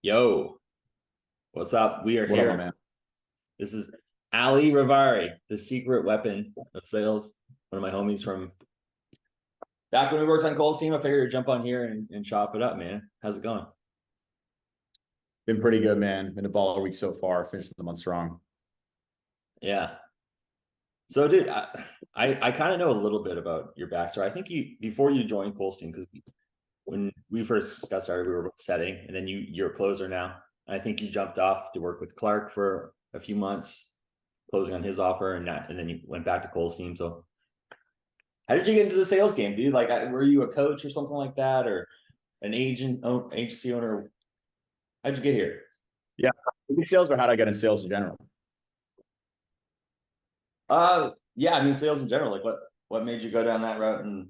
Yo, what's up? We are What up, my here. man? This is Ali Ravari, the secret weapon of sales. One of my homies from back when we worked on Cold Steam. I figured to jump on here and chop it up, man. How's it going? Been pretty good, man. Been a baller week so far. Finished the month strong. Yeah. So, dude, I kind of know a little bit about your backstory. I think you before you joined Cold Steam, because when we first got started, we were setting, and then you're a closer now. And I think you jumped off to work with Clark for a few months, closing on his offer, and then you went back to Cold Steam. So how did you get into the sales game, dude? Like, were you a coach or something like that, or an agency owner? How'd you get here? Yeah. Maybe sales or how to get in sales in general. Yeah, I mean, sales in general. Like, what made you go down that route? And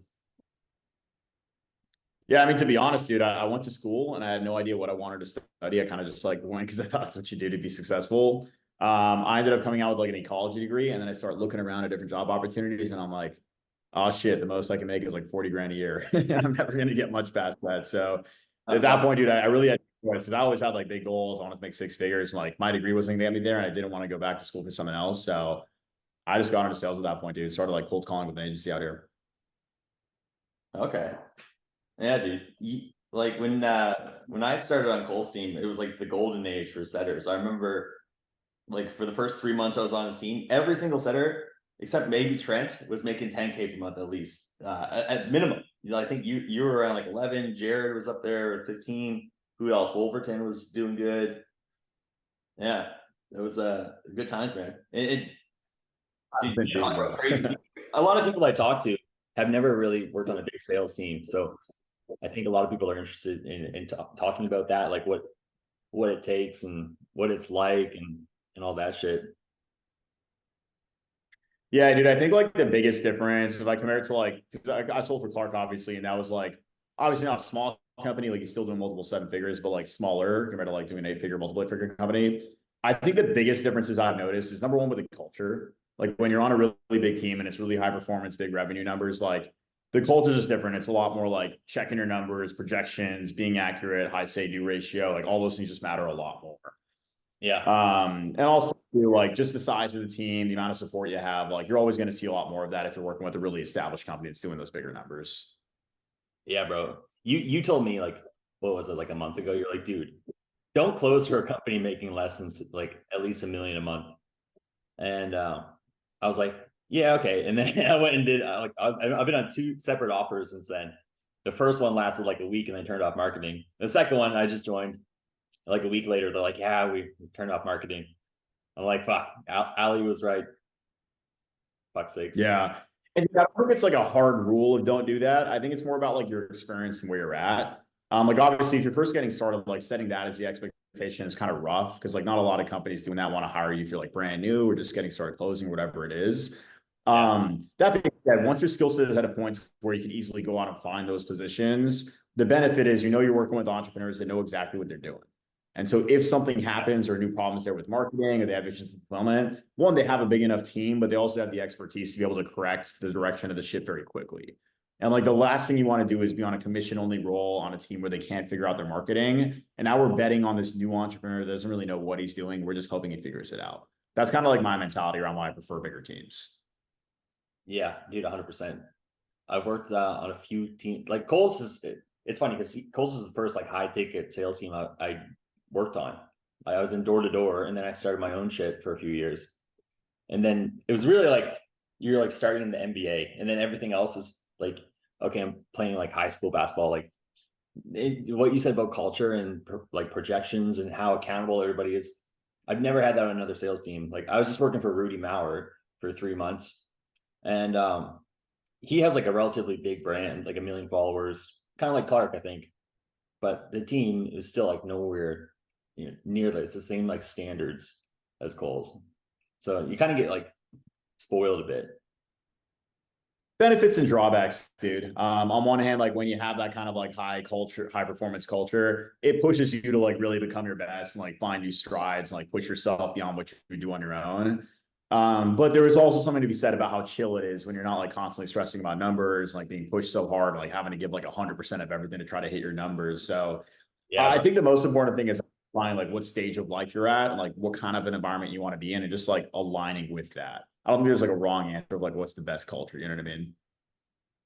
Yeah, I mean, to be honest, dude, I went to school and I had no idea what I wanted to study. I kind of just like went because I thought that's what you do to be successful. I ended up coming out with like an ecology degree, and then I started looking around at different job opportunities, and I'm like, oh shit, the most I can make is like 40 grand a year. And I'm never gonna get much past that. So at that okay, point, dude, I really had because I always had like big goals. I wanted to make six figures. And like my degree wasn't gonna get me there, and I didn't want to go back to school for something else. So I just got into sales at that point, dude. Started like cold calling with an agency out here. okay, yeah, dude. Like when I started on Cold Steam, it was like the golden age for setters. I remember like for the first 3 months I was on the team, every single setter except maybe Trent was making 10K per month at least, at minimum. I think you were around like 11. Jared was up there at 15. Who else? Wolverton was doing good. Yeah, it was good times, man. Did Been you paid, talk about bro. crazy people? A lot of people I talk to have never really worked on a big sales team, so I think a lot of people are interested in talking about that, like what it takes and what it's like and all that shit. Yeah, dude. I think like the biggest difference, if I compare it to like, 'cause I sold for Clark, obviously, and that was like obviously not a small company, like he's still doing multiple seven figures, but like smaller compared to like doing an 8 figure, multiple 8 figure company. I think the biggest differences I've noticed is number one with the culture. Like when you're on a really big team and it's really high performance, big revenue numbers, like the culture is just different. It's a lot more like checking your numbers, projections, being accurate, high say do ratio, like all those things just matter a lot more. Yeah, And also like just the size of the team, the amount of support you have, like you're always going to see a lot more of that if you're working with a really established company that's doing those bigger numbers. yeah, bro. You told me like what was it, like a month ago? You're like, dude, don't close for a company making less than like at least 1 million a month. And I was like, yeah, okay. And then I went and did like I've been on two separate offers since then. The first one lasted like a week and they turned off marketing. The second one I just joined like a week later. They're like, yeah, we turned off marketing. I'm like, fuck, Ali was right. Fuck sakes. Yeah. And I don't think it's like a hard rule of don't do that. I think it's more about like your experience and where you're at. Like obviously if you're first getting started, like setting that as the expectation is kind of rough because like not a lot of companies doing that want to hire you if you're like brand new or just getting started closing, whatever it is. Yeah, That being said, once your skill set is at a point where you can easily go out and find those positions, the benefit is you're working with entrepreneurs that know exactly what they're doing. And so if something happens or new problems there with marketing or they have issues with fulfillment, one, they have a big enough team, but they also have the expertise to be able to correct the direction of the ship very quickly. And like the last thing you want to do is be on a commission only role on a team where they can't figure out their marketing. And now we're betting on this new entrepreneur that doesn't really know what he's doing. We're just hoping he figures it out. That's kind of like my mentality around why I prefer bigger teams. yeah, dude, 100%. I've worked on a few teams. Like Coles is, it's funny because Coles is the first like high ticket sales team I worked on. I was in door to door, and then I started my own shit for a few years. And then it was really like you're like starting in the NBA, and then everything else is like, okay, I'm playing like high school basketball. Like what you said about culture and like projections and how accountable everybody is. I've never had that on another sales team. Like I was just working for Rudy Maurer for 3 months, and he has like a relatively big brand, like 1 million followers, kind of like Clark, I think. But the team is still like nowhere near this. It's the same like standards as Coles. So you kind of get like spoiled a bit. Benefits and drawbacks, dude. On one hand, like when you have that kind of like high culture, high performance culture, it pushes you to like really become your best and like find new strides and like push yourself beyond what you do on your own. But there is also something to be said about how chill it is when you're not like constantly stressing about numbers, like being pushed so hard, like having to give like 100% of everything to try to hit your numbers. So Yeah, I bro. think the most important thing is find like what stage of life you're at and like what kind of an environment you want to be in and just like aligning with that. I don't think there's like a wrong answer of like what's the best culture. You know what I mean?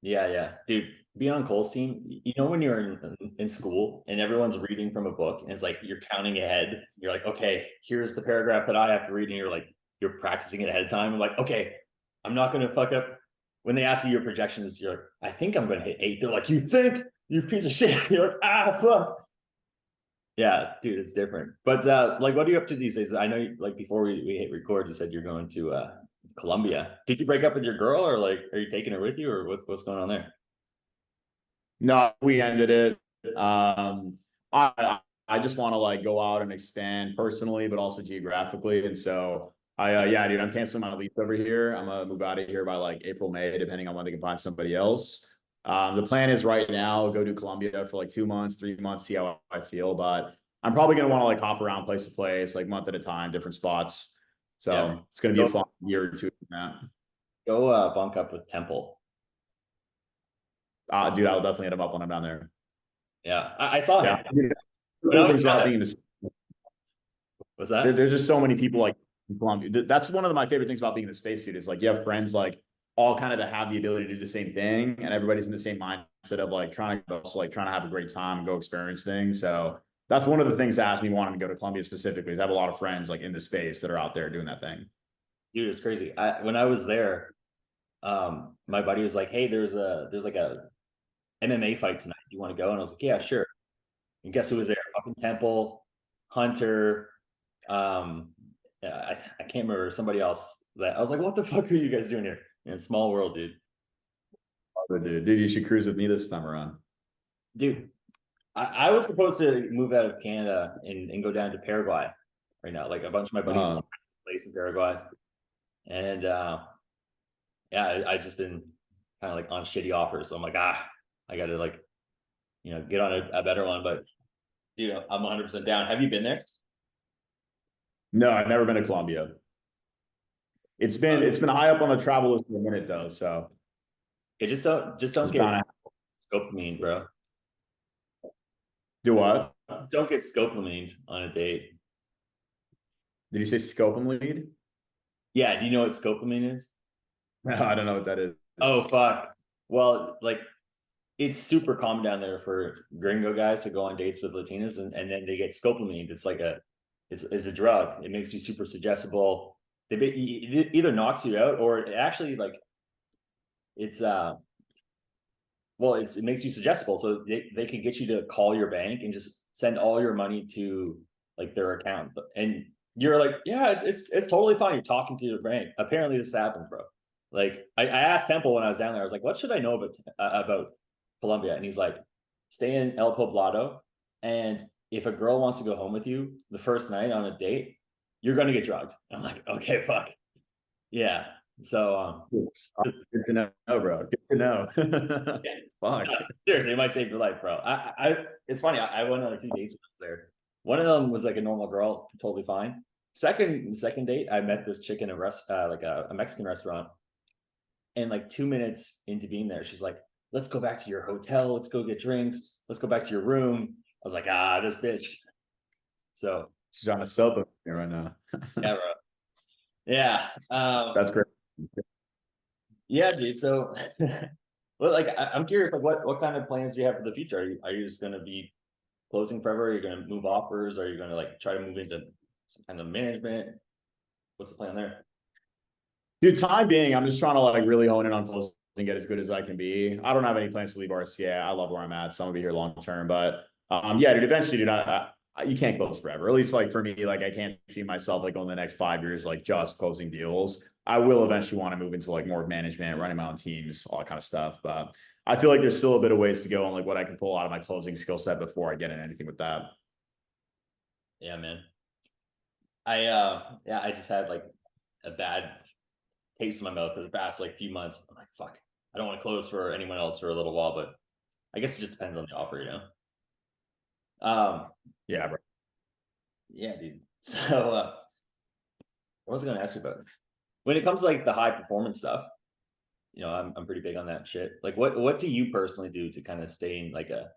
Yeah, dude. Being on Cole's team, you know, when you're in school and everyone's reading from a book and it's like you're counting ahead, you're like, okay, here's the paragraph that I have to read, and you're practicing it ahead of time. I'm like, okay, I'm not gonna fuck up. When they ask you your projections, you're like, I think I'm gonna hit 8. They're like, you think, you piece of shit. You're like, ah, fuck. Yeah, dude, it's different. But like, what are you up to these days? I know, like, before we hit record, you said you're going to Colombia. Did you break up with your girl, or like, are you taking her with you, or what's going on there? No, we ended it. I just want to like go out and expand personally, but also geographically. And so yeah, dude, I'm canceling my lease over here. I'm gonna move out of here by like April, May, depending on when they can find somebody else. The plan is right now, go to Colombia for like 2 months, 3 months, see how I feel. But I'm probably gonna want to like hop around place to place, like month at a time, different spots. Yeah, So it's gonna be a fun year or two. go bunk up with Temple. Dude, I'll definitely hit him up when I'm down there. Yeah, I saw him. Yeah. When I was Things about being in the was that? there's just so many people like in Colombia. That's one of my favorite things about being in the space suit is like you have friends like all kind of that have the ability to do the same thing, and everybody's in the same mindset of like trying to have a great time and go experience things. So that's one of the things that has me wanting to go to Colombia specifically. Is I have a lot of friends like in the space that are out there doing that thing. Dude, it's crazy. When I was there, my buddy was like, hey, there's like a MMA fight tonight. Do you want to go? And I was like, yeah, sure. And guess who was there? Fucking Temple, Hunter, I can't remember, somebody else. That I was like, what the fuck are you guys doing here? In small world, dude. But dude, you should cruise with me this time around. Dude, I was supposed to move out of Canada and go down to Paraguay right now. Like, a bunch of my buddies have a place in Paraguay. And yeah, I just been kind of like on shitty offers. So I'm like, I gotta like, get on a better one. But I'm 100% down. Have you been there? No, I've never been to Colombia. It's been high up on the travel list for a minute though. So Okay, just don't get scopolamine, bro. do what? Don't get scopolamine on a date. Did you say Scopum lead? Yeah, do you know what scopolamine is? No, I don't know what that is. Oh fuck. Well, like, it's super common down there for gringo guys to go on dates with Latinas, and then they get scopolamine. It's like it's a drug. It makes you super suggestible. It either knocks you out, or it actually, like, it's well, it makes you suggestible. So they can get you to call your bank and just send all your money to like their account. And you're like, yeah, it's totally fine. You're talking to your bank. Apparently this happens, bro. Like, I asked Temple when I was down there, I was like, what should I know about Colombia? And he's like, stay in El Poblado. And if a girl wants to go home with you the first night on a date, you're going to get drugged. I'm like, okay, fuck. Yeah. So good to know, bro. Good to know. Fuck. no, seriously, it might save your life, bro. It's funny. I went on a few dates when I was there. One of them was like a normal girl, totally fine. Second date, I met this chick in like a Mexican restaurant, and like 2 minutes into being there, she's like, "Let's go back to your hotel. Let's go get drinks. Let's go back to your room." I was like, this bitch. So She's trying to sell them right now. yeah, bro. Yeah. That's great. Yeah, dude. So, well, like, I'm curious, like, what kind of plans do you have for the future? Are you just gonna be closing forever? Are you gonna move offers? Are you gonna like try to move into some kind of management? What's the plan there? Dude, time being, I'm just trying to like really hone in on closing and get as good as I can be. I don't have any plans to leave RCA. I love where I'm at, so I'm gonna be here long term. But yeah, dude, eventually, dude, you can't close forever. At least like for me, like I can't see myself like on the next 5 years, like just closing deals. I will eventually want to move into like more management, running my own teams, all that kind of stuff. But I feel like there's still a bit of ways to go on like what I can pull out of my closing skill set before I get in anything with that. Yeah, man. I just had like a bad taste in my mouth for the past like few months. I'm like, fuck, I don't want to close for anyone else for a little while, but I guess it just depends on the offer. Yeah, bro. Yeah, dude. So what was I gonna ask you about? When it comes to like the high performance stuff, I'm pretty big on that shit. Like, what do you personally do to kind of stay in like a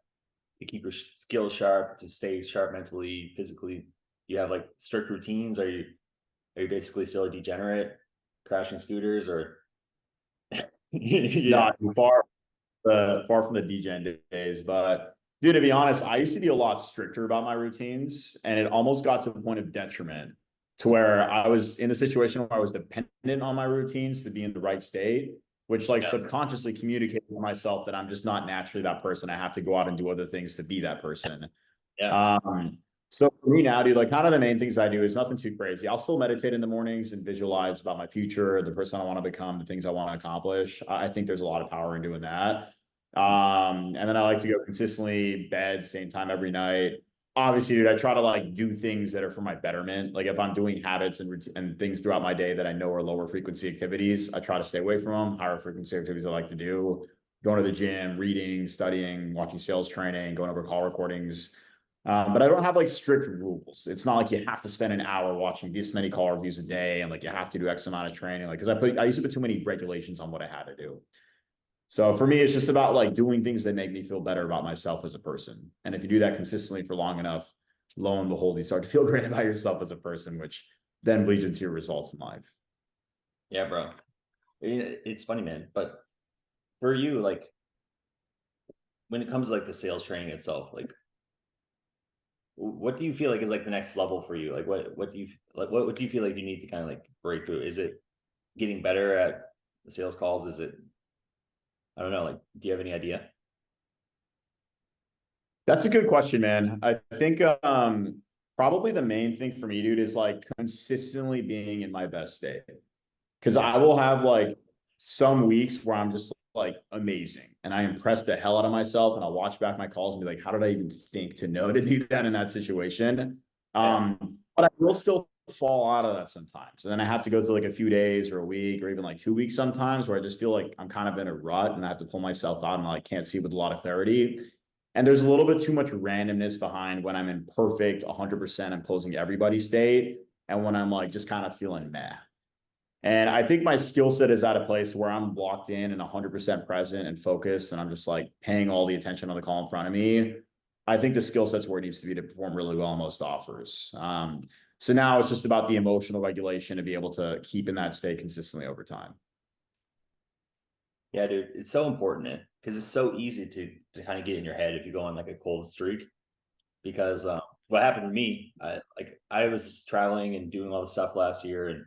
to keep your skills sharp, to stay sharp mentally, physically? You have like strict routines? Are you basically still a degenerate, crashing scooters, or yeah, Not far from the degen days, but dude, to be honest, I used to be a lot stricter about my routines, and it almost got to the point of detriment to where I was in a situation where I was dependent on my routines to be in the right state, which like yeah, subconsciously communicated to myself that I'm just not naturally that person. I have to go out and do other things to be that person. yeah, Um, so for me now, dude, like kind of the main things I do is nothing too crazy. I'll still meditate in the mornings and visualize about my future, the person I want to become, the things I want to accomplish. I think there's a lot of power in doing that. And then I like to go consistently bed, same time every night. Obviously, dude, I try to like do things that are for my betterment. Like if I'm doing habits and things throughout my day that I know are lower frequency activities, I try to stay away from them. Higher frequency activities I like to do, going to the gym, reading, studying, watching sales training, going over call recordings. But I don't have like strict rules. It's not like you have to spend an hour watching this many call reviews a day and like you have to do X amount of training. Like, because I used to put too many regulations on what I had to do. So for me, it's just about like doing things that make me feel better about myself as a person. And if you do that consistently for long enough, lo and behold, you start to feel great about yourself as a person, which then bleeds into your results in life. yeah, bro. It's funny, man. But for you, like when it comes to like the sales training itself, like what do you feel like is like the next level for you? Like what do you like what do you feel like you need to kind of like break through? Is it getting better at the sales calls? Is it, I don't know, like do you have any idea? That's a good question, man. I think probably the main thing for me, dude, is like consistently being in my best state. Because Yeah. I will have like some weeks where I'm just like amazing and I impress the hell out of myself and I'll watch back my calls and be like, how did I even think to know to do that in that situation? Yeah. But I will still fall out of that sometimes. And then I have to go through like a few days or a week or even like 2 weeks sometimes where I just feel like I'm kind of in a rut and I have to pull myself out and I can't see with a lot of clarity. And there's a little bit too much randomness behind when I'm in perfect 100% I'm closing everybody state and when I'm like just kind of feeling meh. And I think my skill set is at a place where I'm locked in and 100% present and focused, and I'm just like paying all the attention on the call in front of me. I think the skill set's where it needs to be to perform really well on most offers. So now it's just about the emotional regulation to be able to keep in that state consistently over time. Yeah, dude, it's so important, man, because it's so easy to kind of get in your head if you go on like a cold streak. Because what happened to me, I was traveling and doing all the stuff last year, and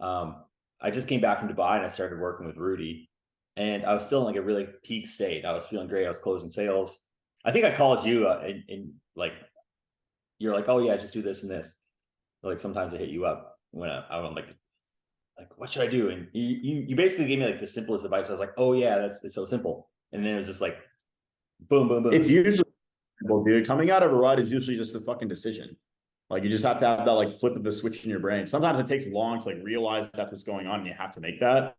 I just came back from Dubai and I started working with Rudy, and I was still in like a really peak state. I was feeling great. I was closing sales. I think I called you and like you're like, oh yeah, just do this and this. Like sometimes I hit you up when I'm like what should I do? And you basically gave me like the simplest advice. I was like, oh yeah, it's so simple. And then it was just like boom, boom, boom. It's usually, well, dude, coming out of a rut is usually just a fucking decision. Like you just have to have that like flip of the switch in your brain. Sometimes it takes long to like realize that's what's going on and you have to make that.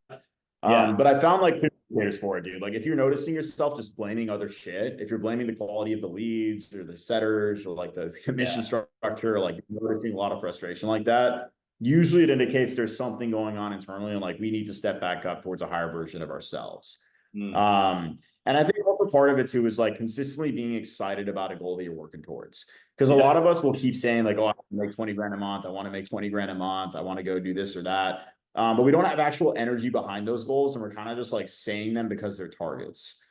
Yeah, But I found like indicators for it, dude. Like if you're noticing yourself just blaming other shit, if you're blaming the quality of the leads or the setters or like the commission yeah, structure, like noticing a lot of frustration like that, usually it indicates there's something going on internally and like we need to step back up towards a higher version of ourselves. mm, And I think also part of it too is like consistently being excited about a goal that you're working towards. Because a yeah, lot of us will keep saying like, oh, I want to make 20 grand a month. I want to make 20 grand a month. I want to go do this or that. But we don't have actual energy behind those goals. And we're kind of just like saying them because they're targets.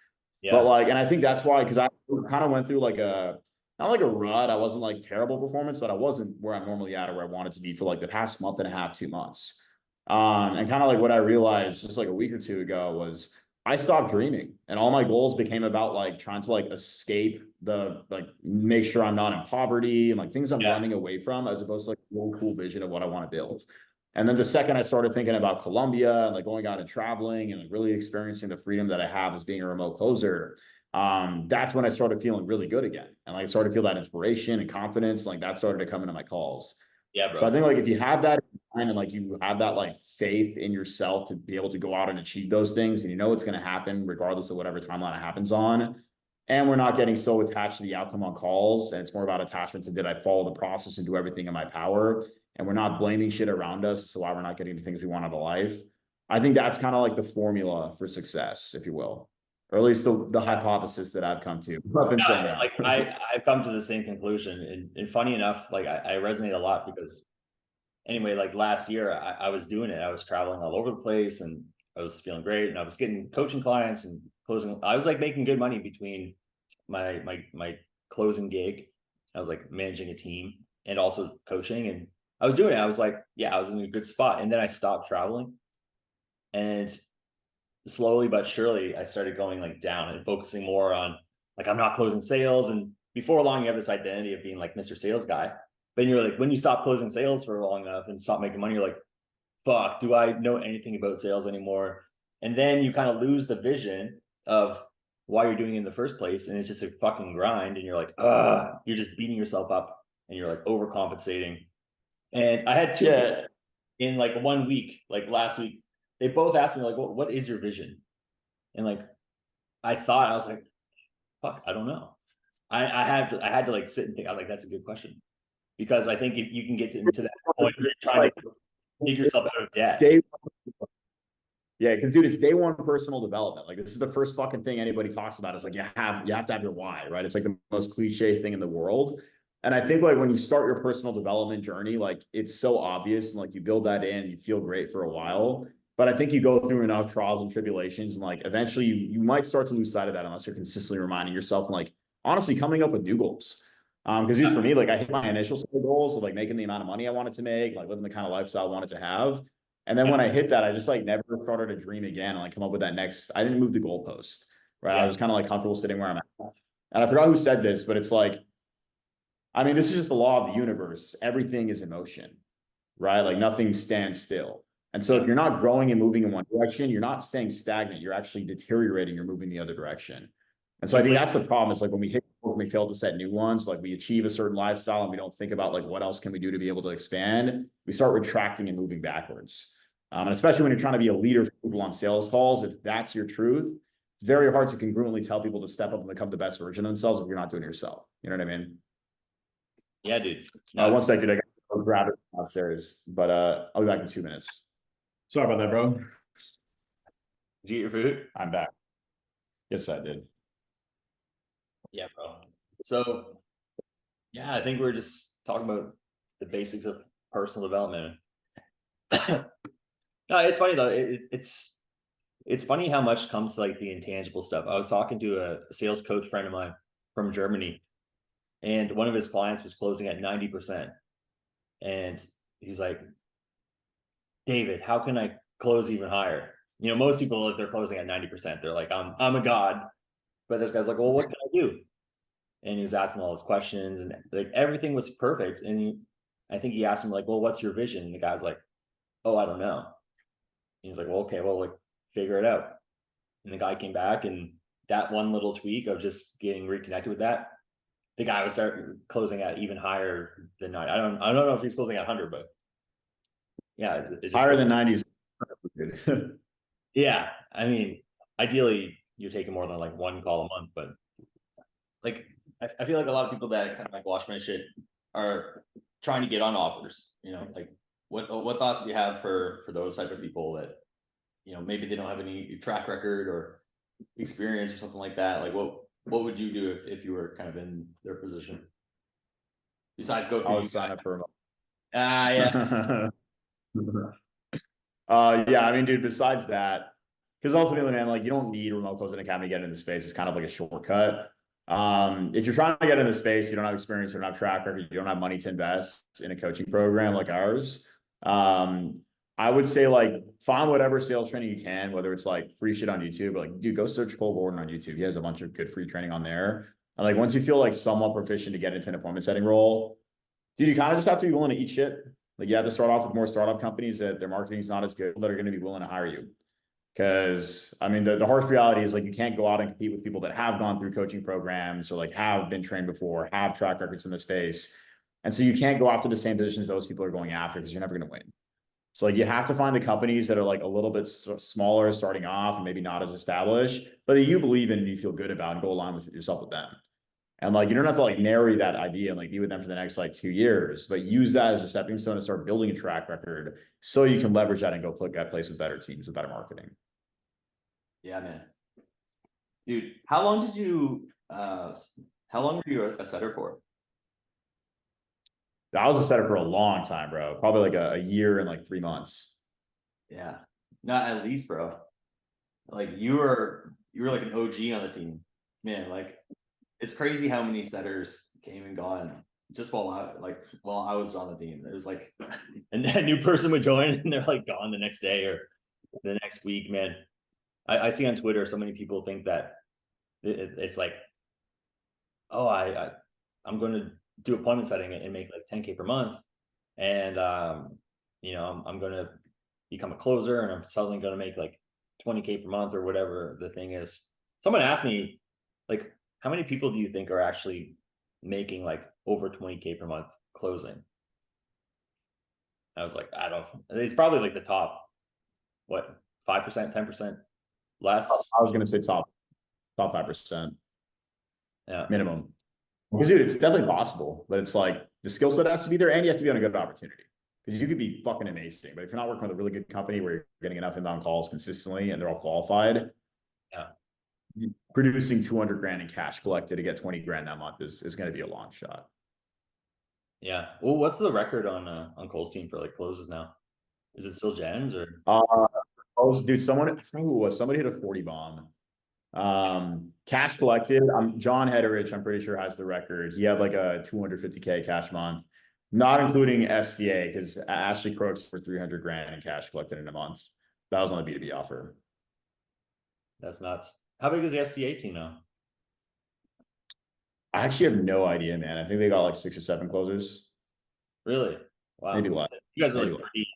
But yeah, like, and I think that's why, because I kind of went through like not like a rut. I wasn't like terrible performance, but I wasn't where I'm normally at or where I wanted to be for like the past month and a half, 2 months. And kind of like what I realized just like a week or two ago was I stopped dreaming and all my goals became about like trying to like escape the like make sure I'm not in poverty and like things I'm yeah, running away from as opposed to like a real cool vision of what I want to build. And then the second I started thinking about Colombia and like going out and traveling and like really experiencing the freedom that I have as being a remote closer, that's when I started feeling really good again. And like I started to feel that inspiration and confidence. Like that started to come into my calls. yeah, So I bro. think like if you have that in mind and like you have that like faith in yourself to be able to go out and achieve those things, and you know it's going to happen regardless of whatever timeline it happens on. And we're not getting so attached to the outcome on calls, and it's more about attachment to did I follow the process and do everything in my power, and we're not blaming shit around us as to why we're not getting the things we want out of life. I think that's kind of like the formula for success, if you will. or at least the hypothesis that I've come to. I've been saying Like that. I've come to the same conclusion, and funny enough, like I resonate a lot because anyway, like last year I was doing it. I was traveling all over the place and I was feeling great and I was getting coaching clients and closing. I was like making good money between my closing gig. I was like managing a team and also coaching, and I was doing it. I was like, yeah, I was in a good spot. And then I stopped traveling, and slowly but surely I started going like down and focusing more on like I'm not closing sales. And before long, you have this identity of being like Mr. Sales Guy. Then you're like, when you stop closing sales for long enough and stop making money, you're like, fuck, do I know anything about sales anymore? And then you kind of lose the vision of why you're doing it in the first place. And it's just a fucking grind. And you're like, you're just beating yourself up and you're like overcompensating. And I had two Yeah. in like 1 week, like last week, they both asked me like, what is your vision? And like, I thought, I was like, fuck, I don't know. I had to like sit and think. I was like, that's a good question, because I think if you can get into that point where you're trying to take yourself out of debt. Day Yeah, because dude, it's day one personal development. Like this is the first fucking thing anybody talks about. Is like you have to have your why, right? It's like the most cliche thing in the world. And I think like when you start your personal development journey, like it's so obvious and like you build that in, you feel great for a while. But I think you go through enough trials and tribulations, and like eventually you might start to lose sight of that unless you're consistently reminding yourself and like honestly coming up with new goals. Because dude, for me, like I hit my initial set of goals of like making the amount of money I wanted to make, like living the kind of lifestyle I wanted to have. And then when I hit that, I just like never started to dream again and like come up with that next. I didn't move the goalpost, right? I was kind of like comfortable sitting where I'm at. And I forgot who said this, but it's like, I mean, this is just the law of the universe. Everything is in motion, right? Like nothing stands still. And so if you're not growing and moving in one direction, you're not staying stagnant. You're actually deteriorating. You're moving the other direction. And so I think that's the problem is like when we hit, when we fail to set new ones, like we achieve a certain lifestyle and we don't think about like what else can we do to be able to expand, we start retracting and moving backwards. And especially when you're trying to be a leader for people on sales calls, if that's your truth, it's very hard to congruently tell people to step up and become the best version of themselves if you're not doing it yourself. You know what I mean? Yeah, dude. No, One second, I got to grab it downstairs, but I'll be back in 2 minutes. Sorry about that, bro. did you eat your food? I'm back. Yes, I did. Yeah, bro. So yeah, I think we're just talking about the basics of personal development. No, it's funny though. It's funny how much comes to like the intangible stuff. I was talking to a sales coach friend of mine from Germany, and one of his clients was closing at 90%. And he's like, David, how can I close even higher? You know, most people, if they're closing at 90%, they're like, I'm a god. But this guy's like, well, what can I do? And he was asking all his questions, and like everything was perfect. And I think he asked him like, well, what's your vision? And the guy's like, oh, I don't know. And he's like, well, okay, well, like figure it out. And the guy came back, and that one little tweak of just getting reconnected with that, the guy was start closing at even higher than 90. I don't know if he's closing at 100, but yeah, it's just Higher than 90s. yeah. I mean, ideally you're taking more than like one call a month, but like I feel like a lot of people that kind of like watch my shit are trying to get on offers. You know, like what thoughts do you have for those type of people that, you know, maybe they don't have any track record or experience or something like that? Like what would you do if you were kind of in their position? Besides go through I you would sign guys? up for Yeah. yeah, I mean, dude, besides that, because ultimately, man, like you don't need remote closing academy to get into the space. It's kind of like a shortcut. If you're trying to get into the space, you don't have experience, you don't have track record, you don't have money to invest in a coaching program like ours. I would say like find whatever sales training you can, whether it's like free shit on YouTube, or like dude, go search Cole Gordon on YouTube. He has a bunch of good free training on there. And like once you feel like somewhat proficient to get into an appointment setting role, dude, you kind of just have to be willing to eat shit. Like you have to start off with more startup companies that their marketing is not as good, that are going to be willing to hire you. Because I mean, the harsh reality is like you can't go out and compete with people that have gone through coaching programs or like have been trained before, have track records in the space. And so you can't go after the same positions those people are going after because you're never going to win. So like you have to find the companies that are like a little bit smaller starting off and maybe not as established, but that you believe in and you feel good about and go along with yourself with them. And like you don't have to like marry that idea and like be with them for the next like 2 years, but use that as a stepping stone to start building a track record so you can leverage that and go put that place with better teams with better marketing. Yeah, man. Dude, how long did you how long were you a setter for? I was a setter for a long time, bro. Probably like a year and like 3 months. Yeah. Not at least, bro. Like you were like an OG on the team. Man, like it's crazy how many setters came and gone just while I was on the team. It was like a new person would join and they're like gone the next day or the next week, man. I see on Twitter so many people think that it's like, oh, I'm going to do appointment setting and make like 10K per month, and I'm going to become a closer, and I'm suddenly going to make like 20K per month or whatever the thing is. Someone asked me, like, how many people do you think are actually making like over 20K per month closing? I was like, I don't. It's probably like the top, what, 5%, 10% less. I was gonna say top 5% Yeah. minimum. Because dude, it's definitely possible, but it's like the skill set has to be there, and you have to be on a good opportunity. Because you could be fucking amazing, but if you're not working with a really good company where you're getting enough inbound calls consistently and they're all qualified, Yeah. producing 200 grand in cash collected to get 20 grand that month is going to be a long shot. Yeah. Well, what's the record on Cole's team for like closes now? Is it still Jens or? Uh, dude, someone, I forgot who it was, somebody hit a 40 bomb. Cash collected, John Hederich, I'm pretty sure has the record. He had like a 250K cash month, not including STA, because Ashley Crooks for 300 grand in cash collected in a month. That was on the B2B offer. That's nuts. How big is the STA team now? I actually have no idea, man. I think they got like 6 or 7 closers, Really? maybe Wow. less. You guys are Maybe like less. pretty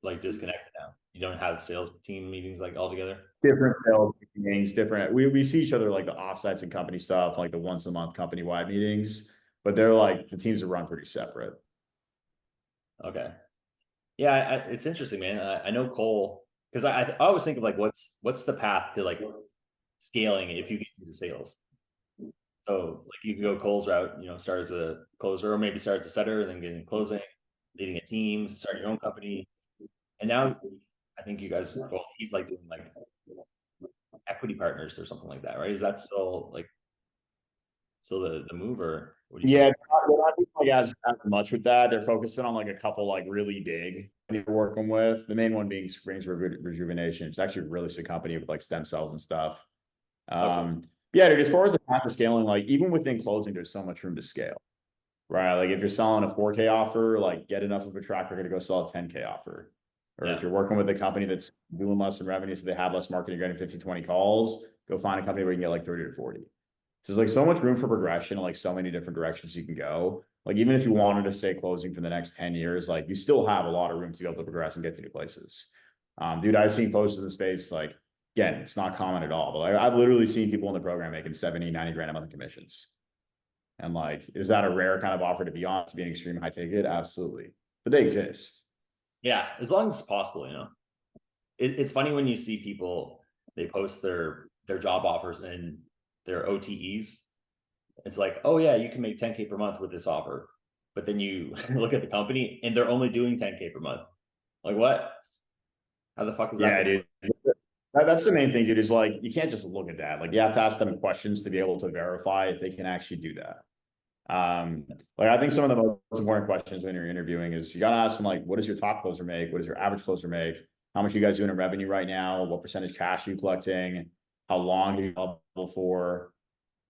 like disconnected now. You don't have sales team meetings like all together. Different sales meetings, different. We see each other like the offsites and company stuff, like the once a month company wide meetings, but they're like the teams are run pretty separate. Okay. Yeah, it's interesting, man. I know Cole because I always think of like what's the path to like scaling if you get into sales. So like you can go Cole's route, start as a closer or maybe start as a setter and then get into closing, leading a team, start your own company. And now I think you guys, well, he's like doing like equity partners or something like that, right? Is that still the move, or what do you Yeah, think? they're not doing like as much with that. They're focusing on like a couple like really big they're working with. The main one being Springs Rejuvenation. It's actually a really sick company with like stem cells and stuff. Okay. Yeah, dude, as far as the path to scaling, like even within closing, there's so much room to scale. Right. Like if you're selling a 4K offer, like get enough of a track record to go sell a 10K offer. Or if Yeah. you're working with a company that's doing less in revenue, so they have less marketing, you're getting 15, 20 calls, go find a company where you can get like 30 to 40. So there's like so much room for progression, like so many different directions you can go. Like even if you wanted to stay closing for the next 10 years, like you still have a lot of room to be able to progress and get to new places. Dude, I've seen closes in the space, like again, it's not common at all, but like I've literally seen people in the program making 70, 90 grand a month in commissions. And like, is that a rare kind of offer to be on to be an extreme high ticket? Absolutely. But they exist. Yeah. As long as it's possible. It's funny when you see people, they post their job offers and their OTEs. It's like, oh yeah, you can make 10K per month with this offer. But then you look at the company and they're only doing 10K per month. Like what? How the fuck is that Yeah, gonna dude. That's the main thing, dude, is like you can't just look at that. Like you have to ask them questions to be able to verify if they can actually do that. Like I think some of the most important questions when you're interviewing is you gotta ask them like, what does your top closer make? What does your average closer make? How much are you guys doing in revenue right now? What percentage cash are you collecting? How long are you eligible for?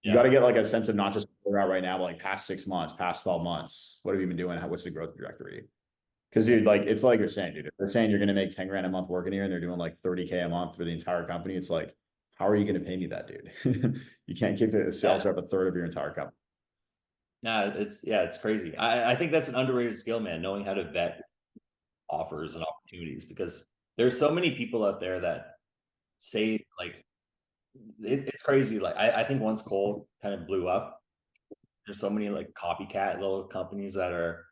You got Yeah. to get like a sense of not just where we're at right now, but like past 6 months, past 12 months. What have you been doing? What's the growth trajectory? Because dude, like it's like you're saying, dude, if they're saying you're gonna make 10 grand a month working here and they're doing like 30K a month for the entire company, it's like, how are you gonna pay me that, dude? You can't give a Yeah. sales rep a third of your entire company. No, it's crazy. I think that's an underrated skill, man, knowing how to vet offers and opportunities because there's so many people out there that say like it's crazy. Like I think once Cole kind of blew up, there's so many like copycat little companies that are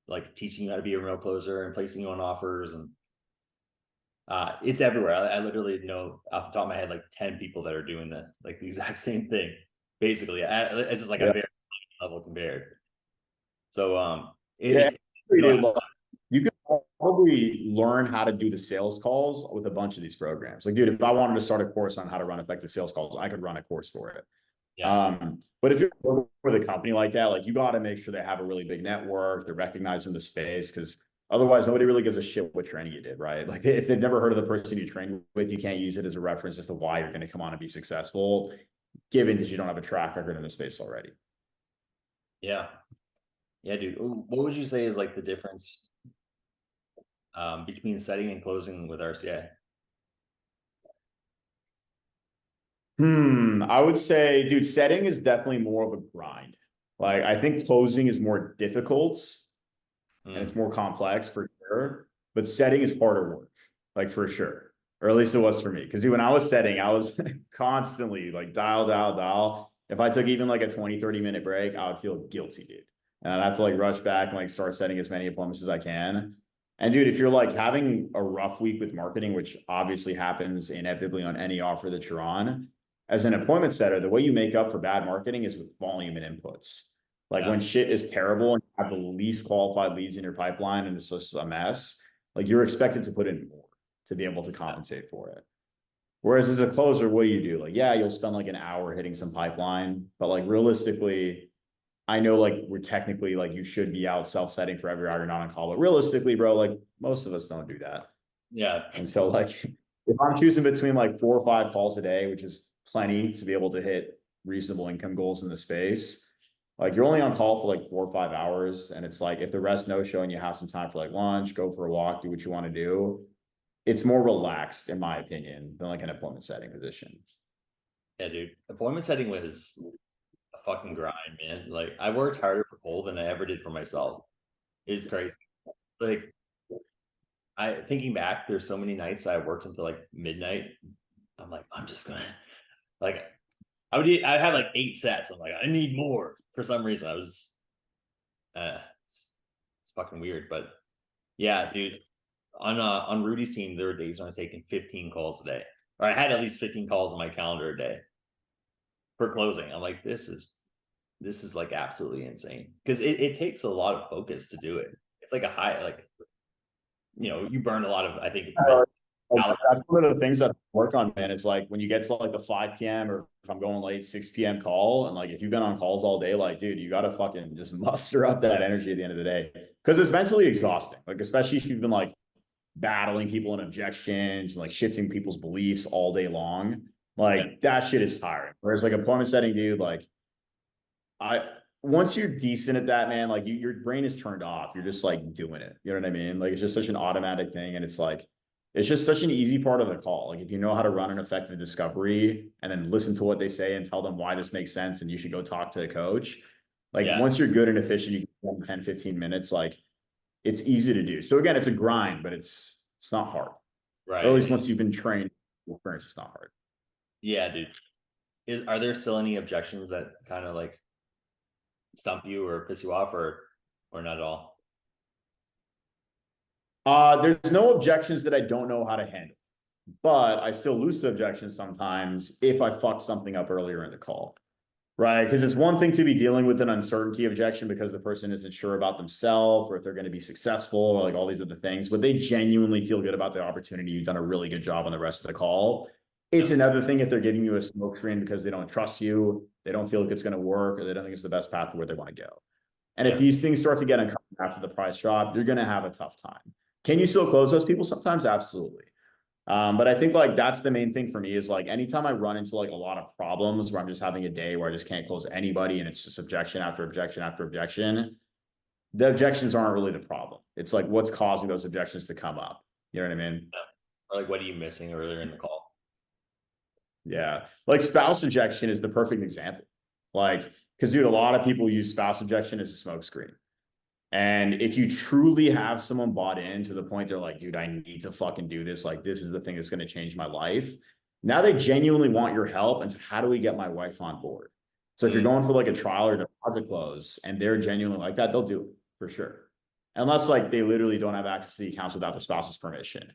like teaching you how to be a real closer and placing you on offers, and it's everywhere. I literally know off the top of my head like 10 people that are doing the exact same thing basically. It's just like a Yeah. very level compared. So Yeah. it's Dude, like, you can probably learn how to do the sales calls with a bunch of these programs. Like, dude, if I wanted to start a course on how to run effective sales calls, I could run a course for it. Yeah. But if you're working with a company like that, like you got to make sure they have a really big network, they're recognizing the space, because otherwise nobody really gives a shit what training you did, right? Like if they've never heard of the person you trained with, you can't use it as a reference as to why you're going to come on and be successful, given that you don't have a track record in the space already. Yeah. Yeah, dude. What would you say is like the difference between setting and closing with RCA? I would say, dude, setting is definitely more of a grind. Like I think closing is more difficult and it's more complex for sure, but setting is harder work, like for sure. Or at least it was for me. Because when I was setting, I was constantly like dial, dial, dial. If I took even like a 20, 30-minute break, I would feel guilty, dude. And I'd have to like rush back and like start setting as many appointments as I can. And dude, if you're like having a rough week with marketing, which obviously happens inevitably on any offer that you're on, as an appointment setter, the way you make up for bad marketing is with volume and inputs. Like when shit is terrible and you have the least qualified leads in your pipeline and it's just a mess, like you're expected to put in more to be able to compensate for it. Whereas as a closer, what do? Like, yeah, you'll spend like an hour hitting some pipeline, but like realistically, I know like we're technically like you should be out self-setting for every hour you're not on call, but realistically, bro, like most of us don't do that. Yeah. And so like if I'm choosing between like 4 or 5 calls a day, which is plenty to be able to hit reasonable income goals in the space, like you're only on call for like 4 or 5 hours. And it's like, if the rest no show and you have some time for like lunch, go for a walk, do what you want to do. It's more relaxed, in my opinion, than like an appointment setting position. Yeah, dude. Appointment setting was a fucking grind, man. Like I worked harder for Cole than I ever did for myself. It's crazy. Like thinking back, there's so many nights I worked until like midnight. I'm like, I'm just gonna like I had like 8 sets. I'm like, I need more for some reason. I was it's fucking weird, but yeah, dude. On Rudy's team, there were days when I was taking 15 calls a day. Or I had at least 15 calls on my calendar a day for closing. I'm like, this is like absolutely insane. Because it takes a lot of focus to do it. It's like a high, like you burn a lot of, I think, that's one of the things that I work on, man. It's like when you get to like the 5 p.m. or if I'm going late, 6 p.m. call, and like if you've been on calls all day, like, dude, you gotta fucking just muster up that energy at the end of the day. Because it's mentally exhausting. Like, especially if you've been like battling people and objections, like shifting people's beliefs all day long. Like that shit is tiring. Whereas like appointment setting, dude, like once you're decent at that, man, like your brain is turned off. You're just like doing it. You know what I mean? Like it's just such an automatic thing. And it's like, it's just such an easy part of the call. Like if you know how to run an effective discovery and then listen to what they say and tell them why this makes sense and you should go talk to a coach. Like once you're good and efficient, you can 10, 15 minutes, like it's easy to do. So again, it's a grind, but it's not hard. right. Or at least once you've been trained, experience, it's not hard. Yeah, dude. Are there still any objections that kind of like stump you or piss you off or not at all? There's no objections that I don't know how to handle, but I still lose the objections sometimes if I fuck something up earlier in the call, right? Because it's one thing to be dealing with an uncertainty objection because the person isn't sure about themselves or if they're going to be successful or like all these other things, but they genuinely feel good about the opportunity. You've done a really good job on the rest of the call. It's another thing if they're giving you a smoke screen because they don't trust you, they don't feel like it's going to work, or they don't think it's the best path to where they want to go. And if these things start to get uncomfortable after the price drop, you're going to have a tough time. Can you still close those people sometimes? Absolutely. But I think like that's the main thing for me is like anytime I run into like a lot of problems where I'm just having a day where I just can't close anybody and it's just objection after objection after objection, the objections aren't really the problem. It's like what's causing those objections to come up. You know what I mean? Or like what are you missing earlier in the call? Yeah. Like spouse objection is the perfect example. Like, because dude, a lot of people use spouse objection as a smokescreen. And if you truly have someone bought in to the point they're like, dude, I need to fucking do this. Like, this is the thing that's going to change my life. Now they genuinely want your help. And so how do we get my wife on board? So if you're going for like a trial or deposit close and they're genuinely like that, they'll do it for sure. Unless like they literally don't have access to the accounts without the spouse's permission.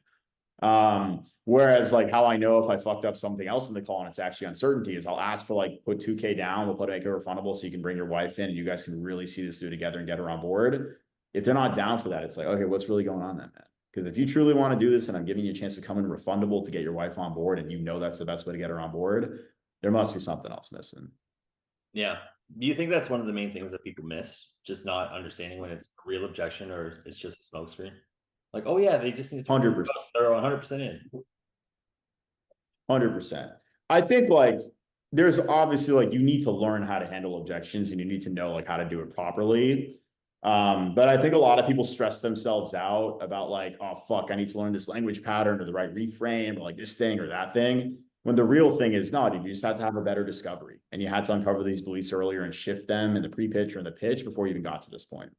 Whereas like how I know if I fucked up something else in the call and it's actually uncertainty is I'll ask for like put 2K down, we'll make it refundable so you can bring your wife in and you guys can really see this through together and get her on board. If they're not down for that, it's like, okay, what's really going on then, man? Because if you truly want to do this and I'm giving you a chance to come in refundable to get your wife on board and you know that's the best way to get her on board, there must be something else missing. Yeah. Do you think that's one of the main things that people miss? Just not understanding when it's a real objection or it's just a smokescreen? Like, oh yeah, they just need to 100%. they're 100% in. 100%. I think like there's obviously like you need to learn how to handle objections and you need to know like how to do it properly. But I think a lot of people stress themselves out about like, oh fuck, I need to learn this language pattern or the right reframe or like this thing or that thing. When the real thing is no, dude, you just have to have a better discovery and you had to uncover these beliefs earlier and shift them in the pre-pitch or in the pitch before you even got to this point.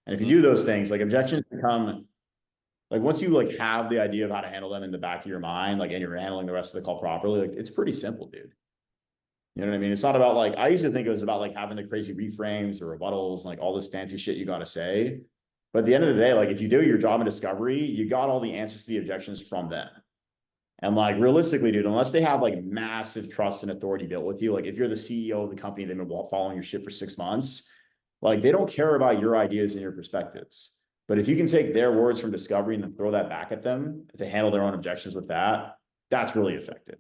And if you do those things, like objections become like once you like have the idea of how to handle them in the back of your mind, like and you're handling the rest of the call properly, like it's pretty simple, dude. You know what I mean? It's not about like I used to think it was about like having the crazy reframes or rebuttals, like all this fancy shit you got to say. But at the end of the day, like if you do your job in discovery, you got all the answers to the objections from them. And like realistically, dude, unless they have like massive trust and authority built with you, like if you're the CEO of the company, they've been following your shit for 6 months, like they don't care about your ideas and your perspectives. But if you can take their words from discovery and then throw that back at them to handle their own objections with that, that's really effective.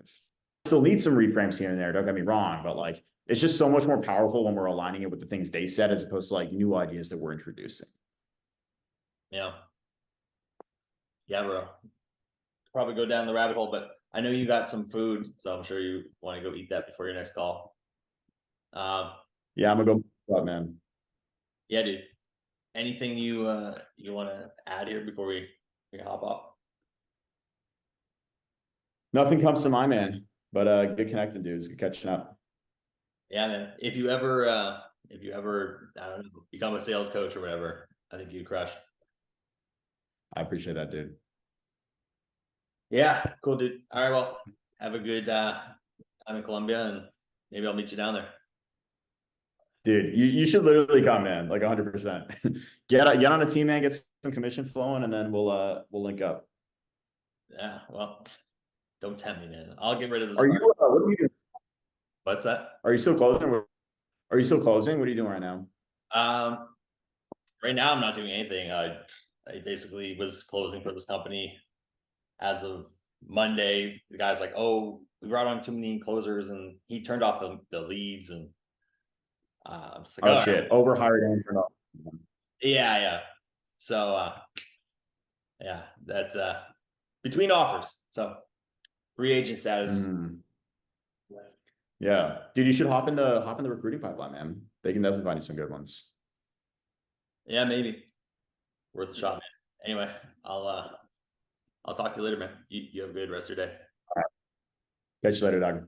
Still need some reframes here and there, don't get me wrong, but like it's just so much more powerful when we're aligning it with the things they said as opposed to like new ideas that we're introducing. Yeah. Yeah, bro. Probably go down the rabbit hole, but I know you got some food, so I'm sure you want to go eat that before your next call. Yeah, I'm gonna go up, man. Yeah, dude. Anything you want to add here before we hop off? Nothing comes to mind, man. But good connecting, dudes. Good catching up. Yeah, man. If you ever I don't know, become a sales coach or whatever, I think you'd crush. I appreciate that, dude. Yeah, cool, dude. All right, well, have a good time in Colombia, and maybe I'll meet you down there. Dude, you should literally come, man. Like 100%. Get on a team, man. Get some commission flowing, and then we'll link up. Yeah, well, don't tempt me, man. I'll get rid of this. Are you? What are you doing? What's that? Are you still closing? Are you still closing? What are you doing right now? Right now I'm not doing anything. I basically was closing for this company as of Monday. The guy's like, "Oh, we brought on too many closers," and he turned off the leads. And I'm just like, Oh "Oh, shit! Overhired and turned off. yeah, yeah." So yeah, that's between offers. So free agent status. Mm. Yeah, dude, you should hop in the recruiting pipeline, man. They can definitely find you some good ones. Yeah, maybe worth a shot, man. Anyway, I'll talk to you later, man. You have a good rest of your day. Catch you later, dog.